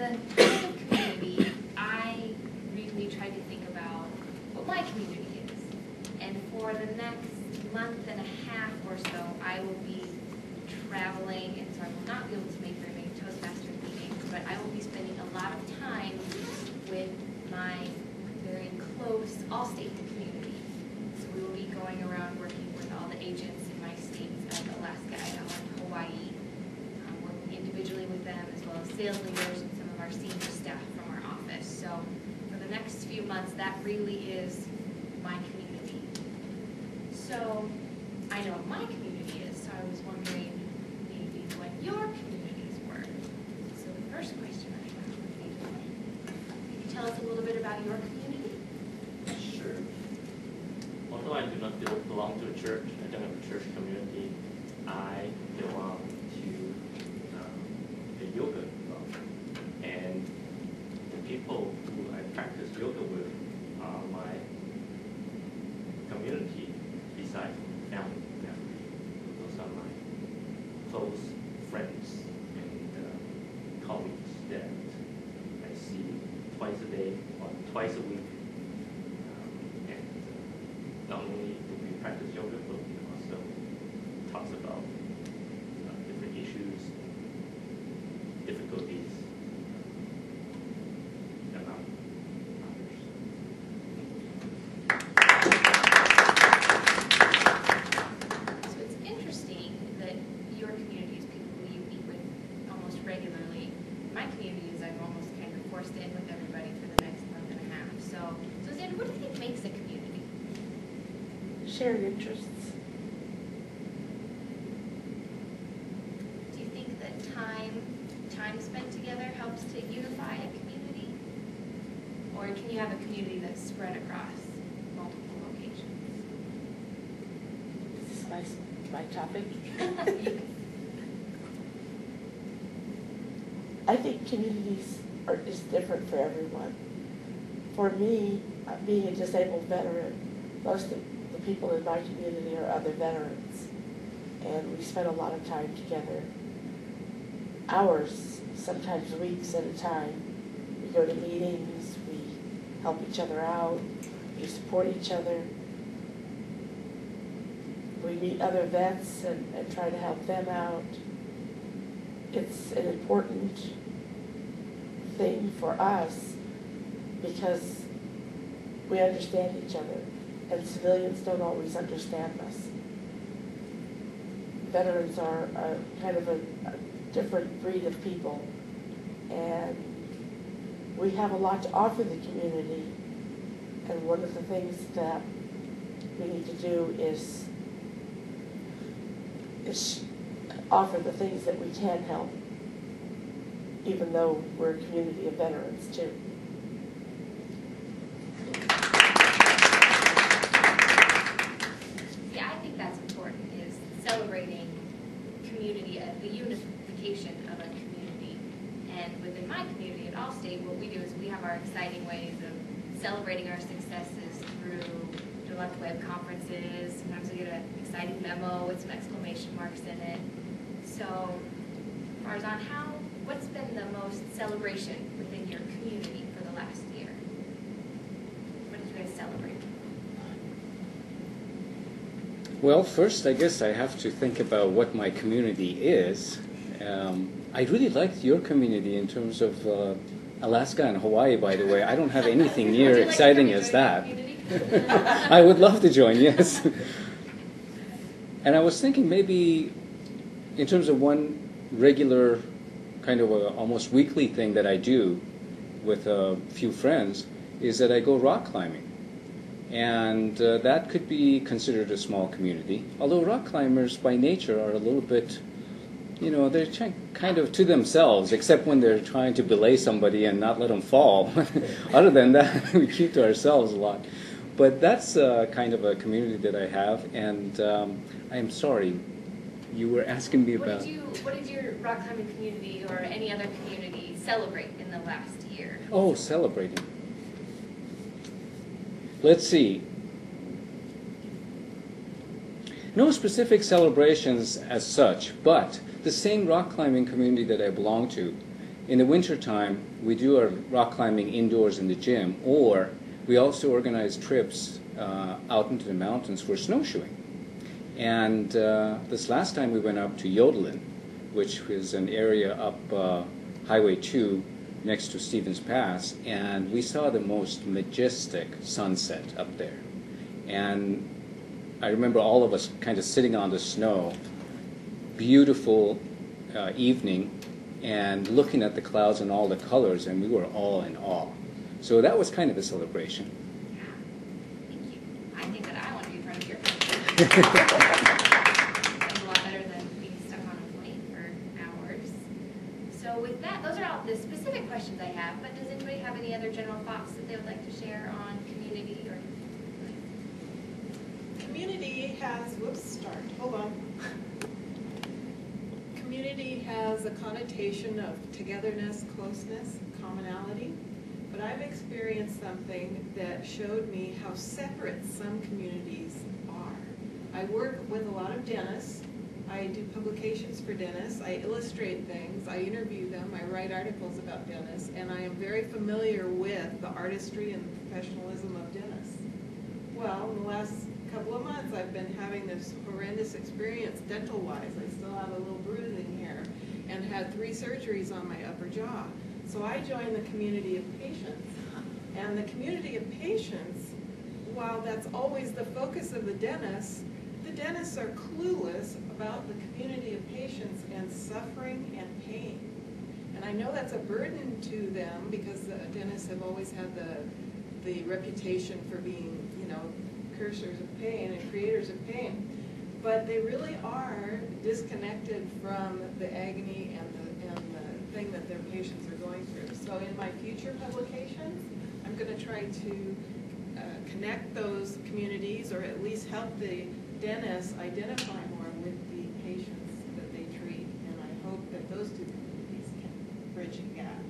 the kind of community, I really tried to think about what my community is. And for the next month and a half or so, I will be traveling, and so I will not be able to make very many Toastmasters meetings, but I will be spending a lot of time with my very close All-State community. So we will be going around working with all the agents in my states of Alaska, Idaho, and Hawaii, working individually with them, as well as sales leaders and some of our senior staff from our office. So for the next few months, that really is my community. So I know what my community is, so I was wondering maybe what your communities were. So the first question I have would be, can you tell us a little bit about your community? Sure. Although I do not belong to a church, I don't have a church community, I belong to a yoga club. And the people who I practice yoga with are my community besides family. Those are my close friends and colleagues that I see twice a day or twice a week. Not only do we practice yoga, but we also talk about different issues, difficulties among others. So it's interesting that your community is people who you meet with almost regularly. My community is I'm almost kind of forced in with everybody for the next month and a half. So Suzanne, what do you think makes a community? Shared interests. Do you think that time spent together helps to unify a community? Or can you have a community that's spread across multiple locations? Is this my topic? I think communities is different for everyone. For me, being a disabled veteran, most of the people in my community are other veterans, and we spend a lot of time together, hours, sometimes weeks at a time. We go to meetings, we help each other out, we support each other. We meet other vets and try to help them out. It's an important thing for us because we understand each other, and civilians don't always understand us. Veterans are kind of a different breed of people, and we have a lot to offer the community, and one of the things that we need to do is offer the things that we can help, even though we're a community of veterans too. Yeah, I think that's important, is celebrating community, the unification of a community. And within my community at Allstate, what we do is we have our exciting ways of celebrating our successes through direct web conferences. Sometimes we get an exciting memo with some exclamation marks in it. So, Farzan, what's been the most celebration within your community for the last year? What did you guys celebrate? Well, first, I guess I have to think about what my community is. I really liked your community in terms of Alaska and Hawaii, by the way. I don't have anything near exciting as that. I would love to join, yes. And I was thinking maybe in terms of one regular kind of almost weekly thing that I do with a few friends is that I go rock climbing. And that could be considered a small community, although rock climbers by nature are a little bit, they're kind of to themselves, except when they're trying to belay somebody and not let them fall. Other than that, we keep to ourselves a lot. But that's kind of a community that I have, and I am sorry, you were asking me about... What did your rock climbing community or any other community celebrate in the last year? Oh, celebrating. Let's see. No specific celebrations as such, but the same rock climbing community that I belong to in the wintertime, we do our rock climbing indoors in the gym, or we also organize trips out into the mountains for snowshoeing. And this last time we went up to Yodelin, which is an area up Highway 2 next to Stevens Pass, and we saw the most majestic sunset up there. And I remember all of us kind of sitting on the snow, beautiful evening, and looking at the clouds and all the colors, and we were all in awe. So that was kind of a celebration. Thank you. I think that I want to be part of your That's a lot better than being stuck on a plane for hours. So with that, those are all the specific questions I have, but does anybody have any other general thoughts that they would like to share on community or? Community has, hold on. Community has a connotation of togetherness, closeness, commonality, but I've experienced something that showed me how separate some communities are. I work with a lot of dentists. I do publications for dentists. I illustrate things. I interview them. I write articles about dentists, and I am very familiar with the artistry and the professionalism of dentists. Well, in the last couple of months, I've been having this horrendous experience dental-wise. I still have a little bruising here and had 3 surgeries on my upper jaw. So I joined the community of patients. And the community of patients, while that's always the focus of the dentists are clueless about the community of patients and suffering and pain. And I know that's a burden to them because the dentists have always had the reputation for being, cursors of pain and creators of pain, but they really are disconnected from the agony and the thing that their patients are going through. So in my future publications, I'm going to try to connect those communities, or at least help the dentists identify more with the patients that they treat, and I hope that those 2 communities can bridge a gap.